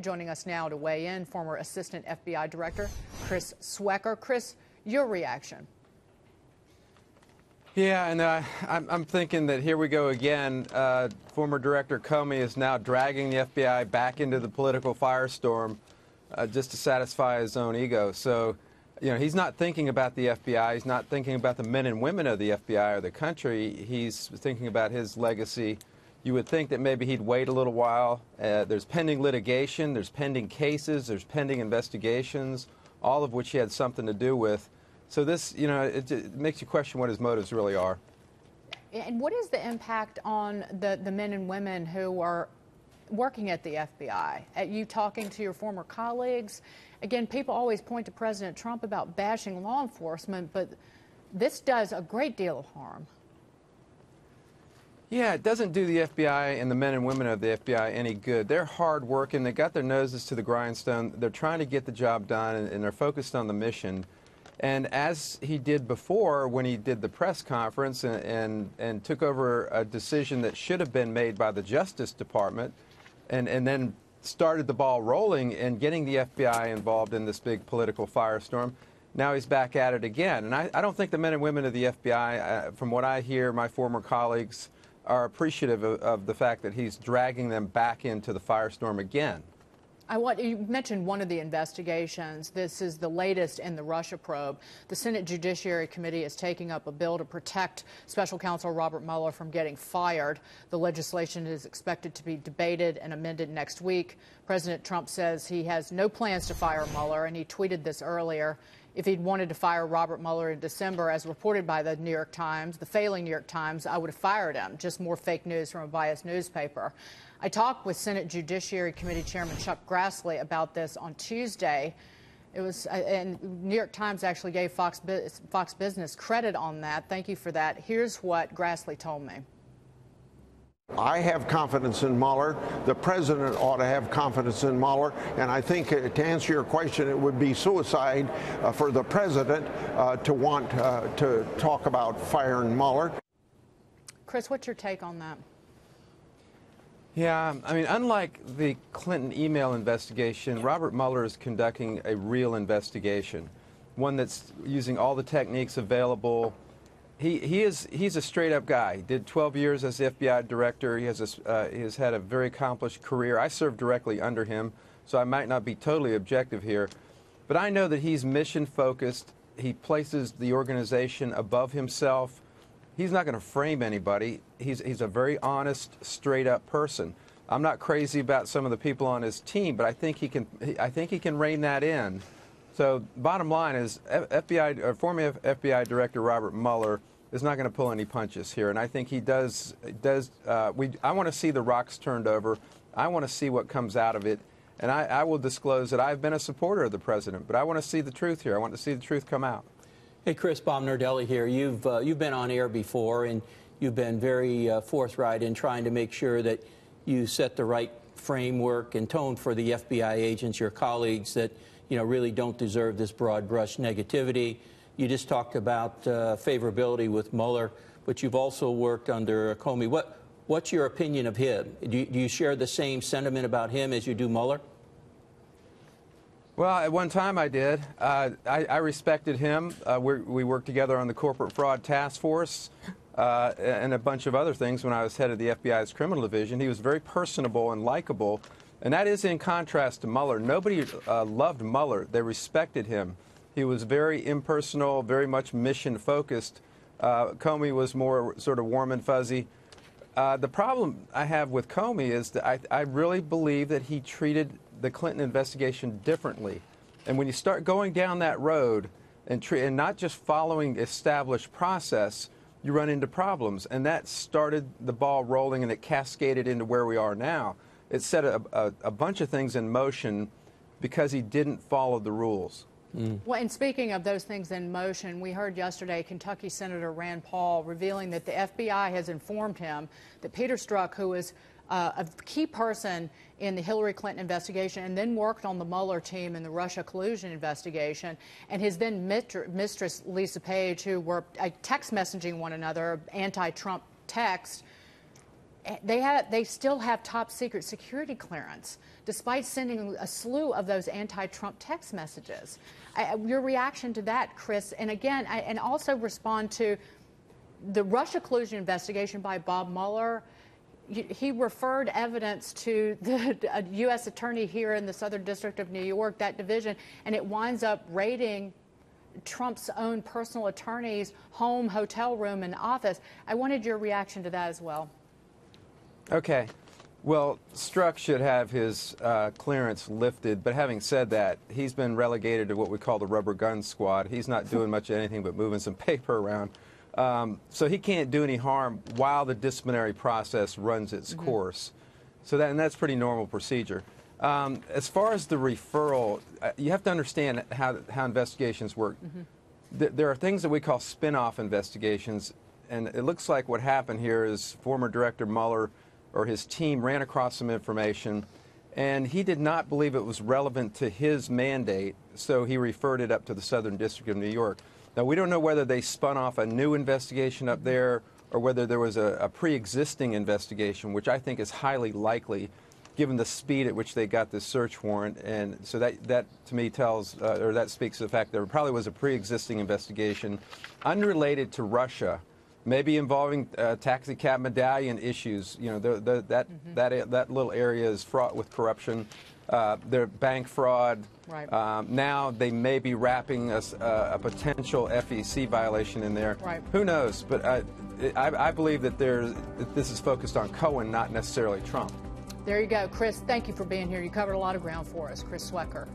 Joining us now to weigh in, former Assistant FBI Director Chris Swecker. Chris, your reaction? Yeah, and I'm thinking that here we go again. Former Director Comey is now dragging the FBI back into the political firestorm just to satisfy his own ego. So, you know, he's not thinking about the FBI. He's not thinking about the men and women of the FBI or the country. He's thinking about his legacy. You would think that maybe he'd wait a little while. There's pending litigation, there's pending cases, there's pending investigations, all of which he had something to do with. So this, you know, it makes you question what his motives really are. And what is the impact on the men and women who are working at the FBI? At you talking to your former colleagues? Again, people always point to President Trump about bashing law enforcement, but this does a great deal of harm. Yeah, it doesn't do the FBI and the men and women of the FBI any good. They're hard-working. They got their noses to the grindstone. They're trying to get the job done, and they're focused on the mission. And as he did before when he did the press conference and took over a decision that should have been made by the Justice Department and then started the ball rolling and getting the FBI involved in this big political firestorm, now he's back at it again. And I don't think the men and women of the FBI, from what I hear, my former colleagues, are appreciative of the fact that he's dragging them back into the firestorm again. You mentioned one of the investigations. This is the latest in the Russia probe. The Senate Judiciary Committee is taking up a bill to protect Special Counsel Robert Mueller from getting fired. The legislation is expected to be debated and amended next week. President Trump says he has no plans to fire Mueller, and he tweeted this earlier. If he'd wanted to fire Robert Mueller in December, as reported by the New York Times, the failing New York Times, I would have fired him. Just more fake news from a biased newspaper. I talked with Senate Judiciary Committee Chairman Chuck Grassley about this on Tuesday. And New York Times actually gave Fox Business credit on that. Thank you for that. Here's what Grassley told me. I have confidence in Mueller. The president ought to have confidence in Mueller. And I think, to answer your question, it would be suicide for the president to want to talk about firing Mueller. Chris, what's your take on that? Yeah, I mean, unlike the Clinton email investigation, Robert Mueller is conducting a real investigation, one that's using all the techniques available. He's a straight-up guy. He did 12 years as the FBI director. He has had a very accomplished career. I served directly under him, so I might not be totally objective here. But I know that he's mission-focused. He places the organization above himself. He's not going to frame anybody. He's a very honest, straight-up person. I'm not crazy about some of the people on his team, but I think he can rein that in. So bottom line is former FBI Director Robert Mueller is not going to pull any punches here, and I think he does. I want to see the rocks turned over. I want to see what comes out of it, and I will disclose that I've been a supporter of the president, but I want to see the truth here. I want to see the truth come out. Hey, Chris, Bob Nardelli here. You've been on air before, and you've been very forthright in trying to make sure that you set the right framework and tone for the FBI agents, your colleagues, that really don't deserve this broad brush negativity. You just talked about favorability with Mueller, but you've also worked under Comey. What's your opinion of him? Do you share the same sentiment about him as you do Mueller? Well, at one time I did. I respected him. We worked together on the Corporate Fraud Task Force and a bunch of other things when I was head of the FBI's criminal division. He was very personable and likable, and that is in contrast to Mueller. Nobody loved Mueller. They respected him. He was very impersonal, very much mission-focused. Comey was more sort of warm and fuzzy. The problem I have with Comey is that I really believe that he treated the Clinton investigation differently. And when you start going down that road and not just following established process, you run into problems. And that started the ball rolling, and it cascaded into where we are now. It set a bunch of things in motion because he didn't follow the rules. Well, and speaking of those things in motion, we heard yesterday Kentucky Senator Rand Paul revealing that the FBI has informed him that Peter Strzok, who is a key person in the Hillary Clinton investigation and then worked on the Mueller team in the Russia collusion investigation, and his then mistress, Lisa Page, who were text messaging one another, anti-Trump text, they still have top secret security clearance, despite sending a slew of those anti-Trump text messages. Your reaction to that, Chris, and again, and also respond to the Russia collusion investigation by Bob Mueller. He referred evidence to the U.S. attorney here in the Southern District of New York, that division, and it winds up raiding Trump's own personal attorney's home, hotel room, and office. I wanted your reaction to that as well. Okay. Well, Strzok should have his clearance lifted, but having said that, he's been relegated to what we call the rubber gun squad. He's not doing much of anything but moving some paper around. So he can't do any harm while the disciplinary process runs its course. So that's pretty normal procedure. As far as the referral, you have to understand how investigations work. There are things that we call spin-off investigations, and it looks like what happened here is former Director Mueller or his team ran across some information, and he did not believe it was relevant to his mandate, so he referred it up to the Southern District of New York. Now, we don't know whether they spun off a new investigation up there or whether there was a pre-existing investigation, which I think is highly likely, given the speed at which they got this search warrant. And so that to me tells, or that speaks to the fact that there probably was a pre-existing investigation unrelated to Russia, maybe involving taxi cab medallion issues. You know, that little area is fraught with corruption. Their bank fraud. Right. Now they may be wrapping a potential FEC violation in there. Right. Who knows? But I believe that this is focused on Cohen, not necessarily Trump. There you go. Chris, thank you for being here. You covered a lot of ground for us. Chris Swecker.